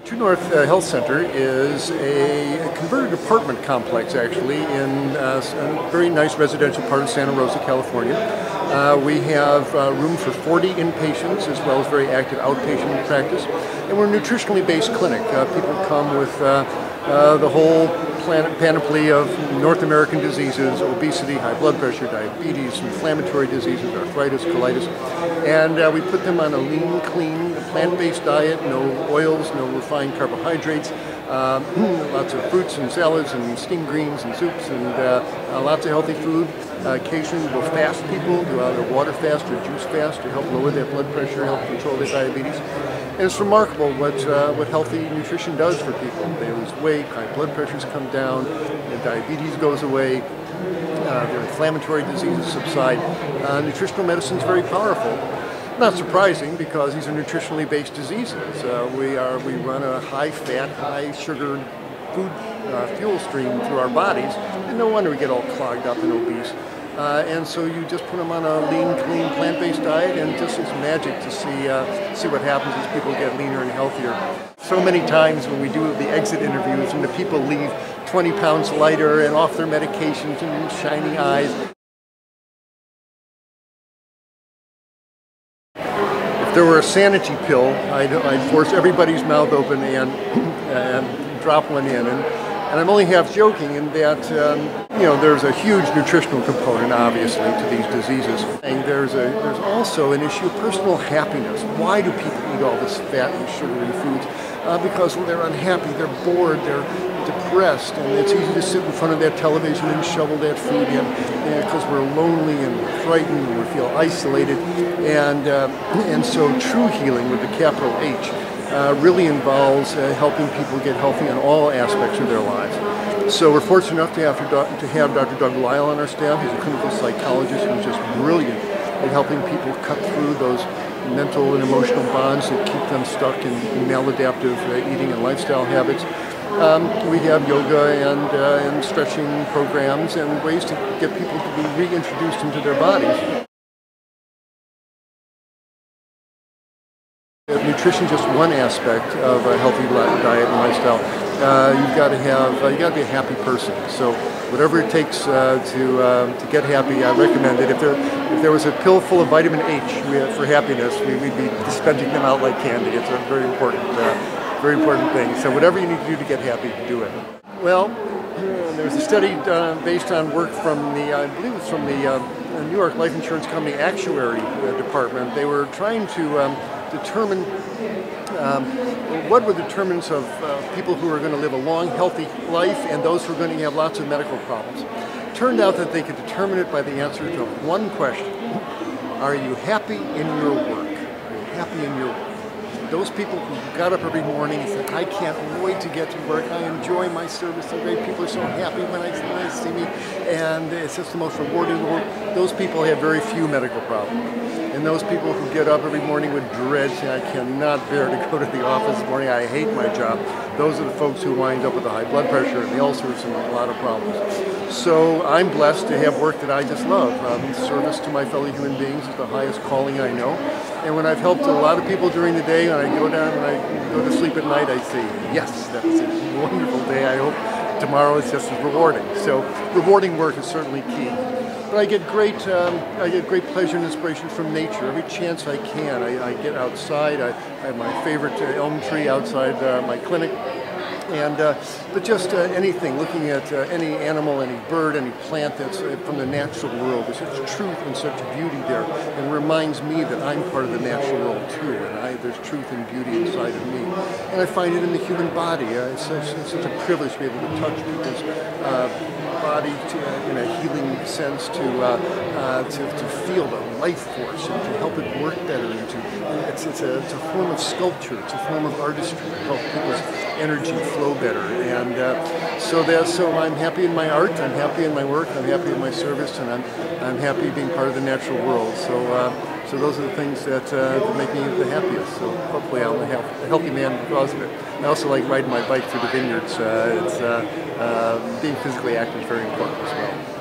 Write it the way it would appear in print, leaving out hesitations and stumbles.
True North Health Center is a converted apartment complex, actually, in a very nice residential part of Santa Rosa, California. We have room for 40 inpatients as well as very active outpatient practice. And we're a nutritionally based clinic. People come with the whole panoply of North American diseases: obesity, high blood pressure, diabetes, inflammatory diseases, arthritis, colitis. And we put them on a lean, clean, plant-based diet, no oils, no refined carbohydrates, lots of fruits and salads and steamed greens and soups, and lots of healthy food. Occasionally we'll fast people, do either water fast or juice fast to help lower their blood pressure, help control their diabetes. And it's remarkable what healthy nutrition does for people. They lose weight, high blood pressures come down, their diabetes goes away, their inflammatory diseases subside. Nutritional medicine is very powerful. Not surprising, because these are nutritionally based diseases. We run a high-fat, high-sugar food fuel stream through our bodies, and no wonder we get all clogged up and obese. And so you just put them on a lean, clean, plant-based diet, and just it's magic to see what happens as people get leaner and healthier. So many times when we do the exit interviews and the people leave 20 pounds lighter and off their medications and shining eyes. If there were a sanity pill, I'd force everybody's mouth open and drop one in. And I'm only half joking in that, there's a huge nutritional component, obviously, to these diseases. And there's also an issue of personal happiness. Why do people eat all this fat and sugary foods? Because they're unhappy, they're bored, they're depressed, and it's easy to sit in front of that television and shovel that food in, because we're lonely and frightened and we feel isolated. And so true healing, with the capital H, really involves helping people get healthy in all aspects of their lives. So we're fortunate enough to have Dr. Doug Lyle on our staff. He's a clinical psychologist who's just brilliant at helping people cut through those mental and emotional bonds that keep them stuck in maladaptive eating and lifestyle habits. We have yoga and stretching programs and ways to get people to be reintroduced into their bodies. Nutrition is just one aspect of a healthy diet and lifestyle. You've got to be a happy person. So whatever it takes to get happy, I recommend it. If there was a pill full of vitamin H for happiness, we'd be dispensing them out like candy. It's a very important thing. So whatever you need to do to get happy, do it. Well, there was a study based on work from I believe it's from the New York Life Insurance Company Actuary Department. They were trying to determine what were the determinants of people who are going to live a long, healthy life and those who are going to have lots of medical problems. It turned out that they could determine it by the answer to one question: are you happy in your work? Are you happy in your work? Those people who got up every morning and said, I can't wait to get to work, I enjoy my service, the great people are so happy when they see me, and it's just the most rewarding work. Those people have very few medical problems. And those people who get up every morning with dread, saying, I cannot bear to go to the office this morning, I hate my job, those are the folks who wind up with the high blood pressure and the ulcers and a lot of problems. So I'm blessed to have work that I just love. Service to my fellow human beings is the highest calling I know. And when I've helped a lot of people during the day, when I go to sleep at night, I say, yes, that was a wonderful day. I hope tomorrow is just as rewarding. So rewarding work is certainly key. But I get great pleasure and inspiration from nature every chance I can. I get outside. I have my favorite elm tree outside my clinic. But just anything, looking at any animal, any bird, any plant that's from the natural world. There's such truth and such beauty there, and it reminds me that I'm part of the natural world too, and there's truth and beauty inside of me. And I find it in the human body. It's such a privilege to be able to touch people's body in a healing sense, to feel the life force and to help it work better. It's a form of sculpture. It's a form of artistry to help people's energy flow better. And so I'm happy in my art. I'm happy in my work. I'm happy in my service, and I'm happy being part of the natural world. So those are the things that make me the happiest. So hopefully I'm a healthy man because of it. I also like riding my bike through the vineyards. Being physically active is very important as well.